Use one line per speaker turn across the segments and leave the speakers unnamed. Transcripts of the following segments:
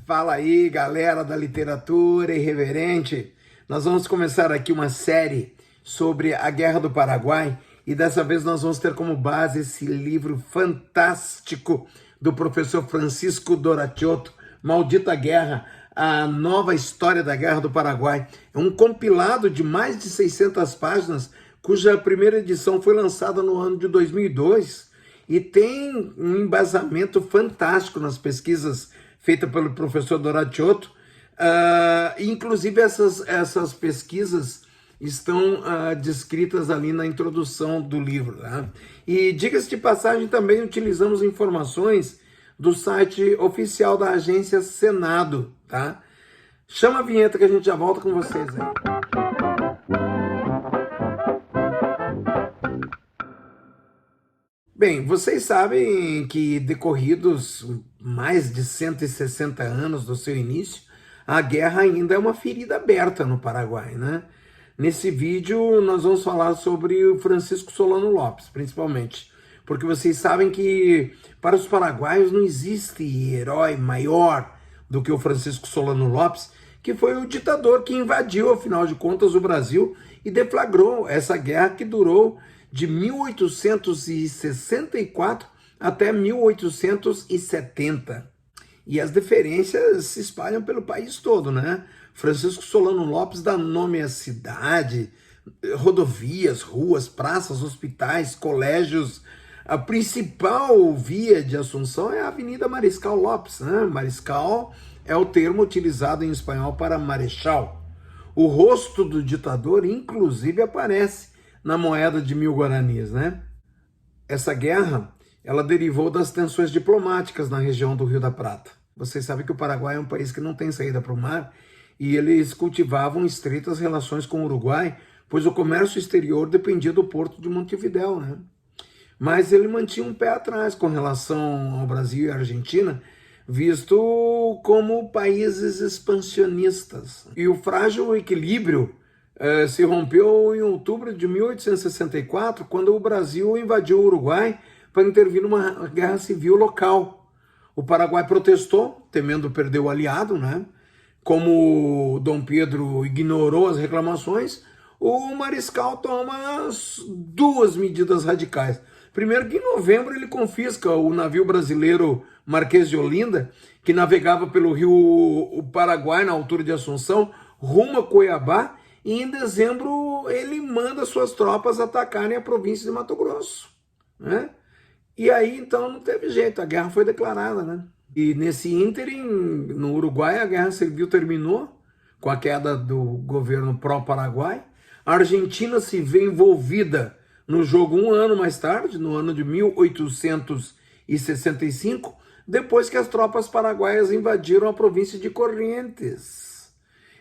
Fala aí, galera da literatura irreverente. Nós vamos começar aqui uma série sobre a Guerra do Paraguai e dessa vez nós vamos ter como base esse livro fantástico do professor Francisco Doracciotto, Maldita Guerra, a nova história da Guerra do Paraguai. É um compilado de mais de 600 páginas, cuja primeira edição foi lançada no ano de 2002 e tem um embasamento fantástico nas pesquisas feitas pelo professor Doracciotto. Inclusive essas pesquisas estão descritas ali na introdução do livro. Tá? E diga-se de passagem, também utilizamos informações do site oficial da agência Senado. Tá? Chama a vinheta que a gente já volta com vocês aí. Bem, vocês sabem que decorridos mais de 160 anos do seu início, a guerra ainda é uma ferida aberta no Paraguai, né? Nesse vídeo nós vamos falar sobre o Francisco Solano Lopes, principalmente, porque vocês sabem que para os paraguaios não existe herói maior do que o Francisco Solano Lopes, que foi o ditador que invadiu, afinal de contas, o Brasil e deflagrou essa guerra que durou de 1864 até 1870. E as diferenças se espalham pelo país todo, né? Francisco Solano Lopes dá nome à cidade, rodovias, ruas, praças, hospitais, colégios. A principal via de Assunção é a Avenida Mariscal Lopes, né? Mariscal é o termo utilizado em espanhol para marechal. O rosto do ditador, inclusive, aparece na moeda de 1000 guaranis, né? Essa guerra, ela derivou das tensões diplomáticas na região do Rio da Prata. Vocês sabem que o Paraguai é um país que não tem saída para o mar e eles cultivavam estreitas relações com o Uruguai, pois o comércio exterior dependia do porto de Montevidéu, né? Mas ele mantinha um pé atrás com relação ao Brasil e à Argentina, visto como países expansionistas. E o frágil equilíbrio se rompeu em outubro de 1864, quando o Brasil invadiu o Uruguai para intervir numa guerra civil local. O Paraguai protestou, temendo perder o aliado, né? Como Dom Pedro ignorou as reclamações, o Mariscal toma duas medidas radicais. Primeiro, que em novembro ele confisca o navio brasileiro Marquês de Olinda, que navegava pelo rio Paraguai, na altura de Assunção, rumo a Cuiabá, e em dezembro ele manda suas tropas atacarem a província de Mato Grosso, né? E aí então não teve jeito, a guerra foi declarada, né? E nesse ínterim, no Uruguai, a guerra civil terminou com a queda do governo pró-Paraguai. A Argentina se vê envolvida no jogo um ano mais tarde, no ano de 1865, depois que as tropas paraguaias invadiram a província de Corrientes.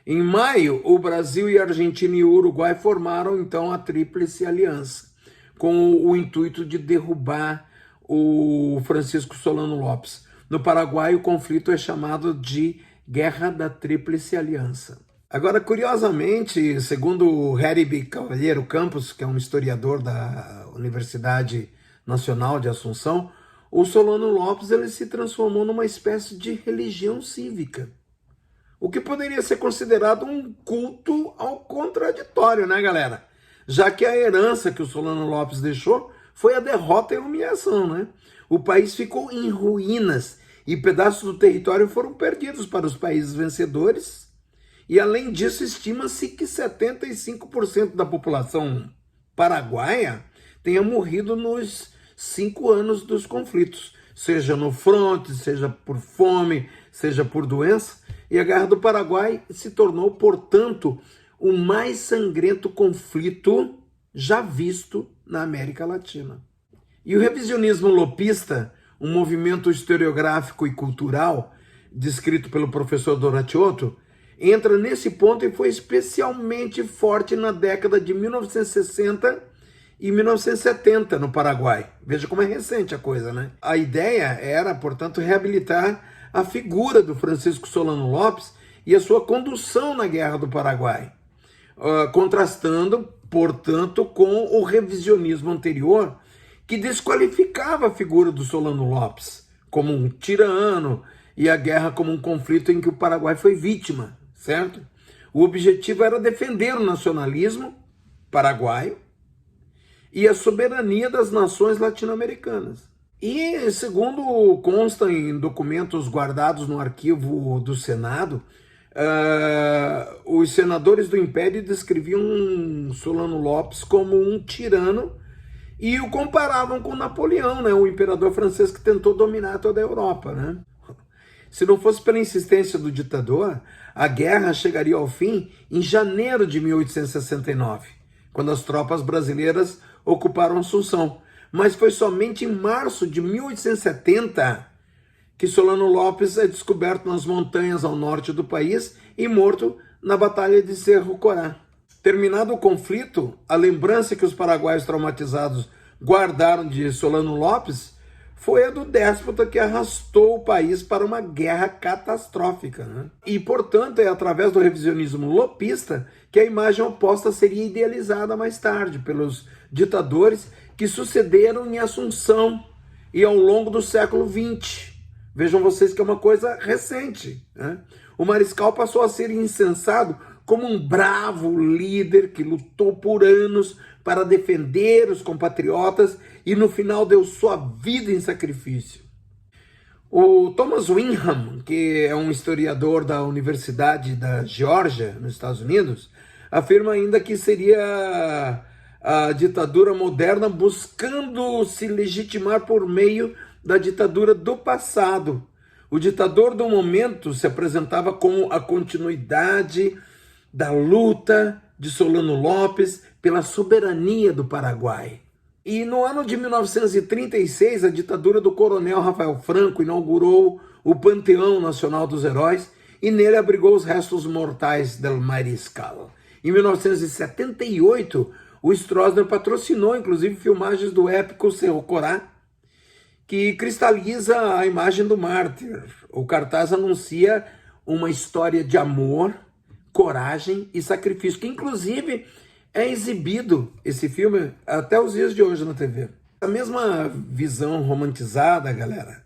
Em maio, o Brasil e a Argentina e o Uruguai formaram, então, a Tríplice Aliança, com o intuito de derrubar o Francisco Solano Lopes. No Paraguai, o conflito é chamado de Guerra da Tríplice Aliança. Agora, curiosamente, segundo o Heriby Cavalheiro Campos, que é um historiador da Universidade Nacional de Assunção, o Solano Lopes ele se transformou numa espécie de religião cívica, o que poderia ser considerado um culto ao contraditório, né, galera? Já que a herança que o Solano Lopes deixou foi a derrota e a humilhação, né? O país ficou em ruínas e pedaços do território foram perdidos para os países vencedores. E, além disso, estima-se que 75% da população paraguaia tenha morrido nos 5 anos dos conflitos, seja no fronte, seja por fome, seja por doença. E a Guerra do Paraguai se tornou, portanto, o mais sangrento conflito já visto na América Latina. E o revisionismo lopista, um movimento historiográfico e cultural, descrito pelo professor Doracciotto, entra nesse ponto e foi especialmente forte na década de 1960 e 1970 no Paraguai. Veja como é recente a coisa, né? A ideia era, portanto, reabilitar a figura do Francisco Solano Lopes e a sua condução na Guerra do Paraguai, contrastando, portanto, com o revisionismo anterior, que desqualificava a figura do Solano Lopes como um tirano e a guerra como um conflito em que o Paraguai foi vítima, certo? O objetivo era defender o nacionalismo paraguaio e a soberania das nações latino-americanas. E, segundo consta em documentos guardados no arquivo do Senado, os senadores do Império descreviam Solano Lopes como um tirano e o comparavam com Napoleão, né, o imperador francês que tentou dominar toda a Europa, né? Se não fosse pela insistência do ditador, a guerra chegaria ao fim em janeiro de 1869, quando as tropas brasileiras ocuparam Assunção. Mas foi somente em março de 1870 que Solano Lopes é descoberto nas montanhas ao norte do país e morto na Batalha de Cerro Corá. Terminado o conflito, a lembrança que os paraguaios traumatizados guardaram de Solano Lopes foi a do déspota que arrastou o país para uma guerra catastrófica, né? E, portanto, é através do revisionismo lopista que a imagem oposta seria idealizada mais tarde pelos ditadores que sucederam em Assunção e ao longo do século XX. Vejam vocês que é uma coisa recente, né? O Mariscal passou a ser incensado como um bravo líder que lutou por anos para defender os compatriotas e no final deu sua vida em sacrifício. O Thomas Winham, que é um historiador da Universidade da Geórgia, nos Estados Unidos, afirma ainda que seria a ditadura moderna buscando se legitimar por meio da ditadura do passado. O ditador do momento se apresentava como a continuidade da luta de Solano Lopes pela soberania do Paraguai. E no ano de 1936, a ditadura do coronel Rafael Franco inaugurou o Panteão Nacional dos Heróis e nele abrigou os restos mortais del Mariscal. Em 1978, o Stroessner patrocinou, inclusive, filmagens do épico Cerro Corá, que cristaliza a imagem do mártir. O cartaz anuncia uma história de amor, coragem e sacrifício, que inclusive é exibido, esse filme, até os dias de hoje na TV. A mesma visão romantizada, galera,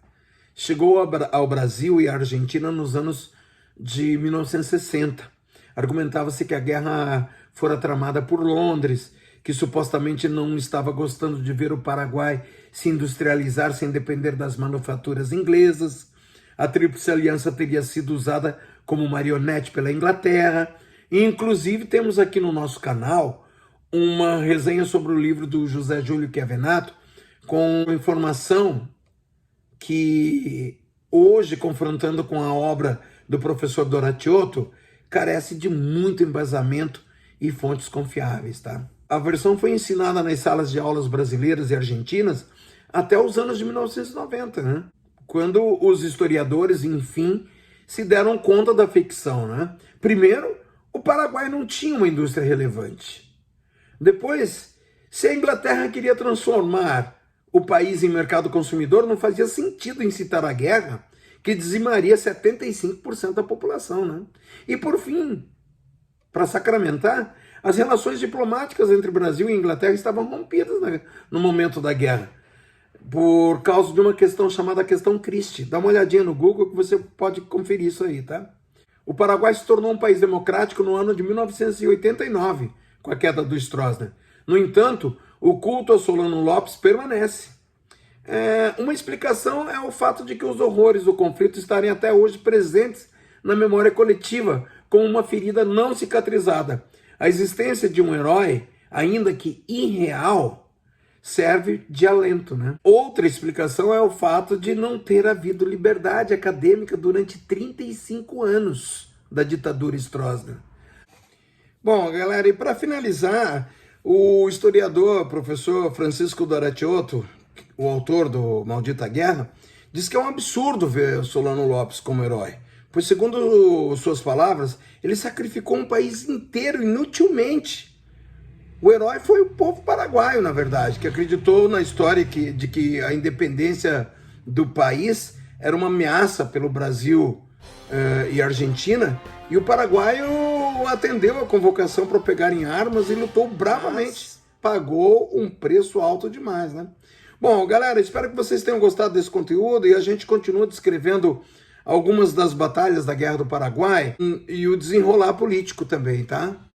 chegou ao Brasil e à Argentina nos anos de 1960. Argumentava-se que a guerra fora tramada por Londres, que supostamente não estava gostando de ver o Paraguai se industrializar sem depender das manufaturas inglesas. A Tríplice Aliança teria sido usada como marionete pela Inglaterra. E, inclusive, temos aqui no nosso canal uma resenha sobre o livro do José Júlio Chiavenato, com informação que hoje, confrontando com a obra do professor Doratiotto, carece de muito embasamento e fontes confiáveis, tá? A versão foi ensinada nas salas de aulas brasileiras e argentinas até os anos de 1990, né? Quando os historiadores, enfim, se deram conta da ficção, né? Primeiro, o Paraguai não tinha uma indústria relevante. Depois, se a Inglaterra queria transformar o país em mercado consumidor, não fazia sentido incitar a guerra, que dizimaria 75% da população, né? E por fim, para sacramentar, as relações diplomáticas entre Brasil e Inglaterra estavam rompidas no momento da guerra, por causa de uma questão chamada Questão Christie. Dá uma olhadinha no Google que você pode conferir isso aí, tá? O Paraguai se tornou um país democrático no ano de 1989, com a queda do Stroessner. No entanto, o culto a Solano Lopes permanece. Uma explicação é o fato de que os horrores do conflito estarem até hoje presentes na memória coletiva, como uma ferida não cicatrizada. A existência de um herói, ainda que irreal, serve de alento, né? Outra explicação é o fato de não ter havido liberdade acadêmica durante 35 anos da ditadura Stroessner. Bom, galera, e para finalizar, o historiador, professor Francisco Doratiotto, o autor do Maldita Guerra, diz que é um absurdo ver Solano Lopes como herói, pois, segundo suas palavras, ele sacrificou um país inteiro inutilmente. O herói foi o povo paraguaio, na verdade, que acreditou na história de que a independência do país era uma ameaça pelo Brasil e Argentina, e o paraguaio atendeu a convocação para pegarem armas e lutou bravamente. Pagou um preço alto demais, né? Bom, galera, espero que vocês tenham gostado desse conteúdo e a gente continua descrevendo algumas das batalhas da Guerra do Paraguai e o desenrolar político também, tá?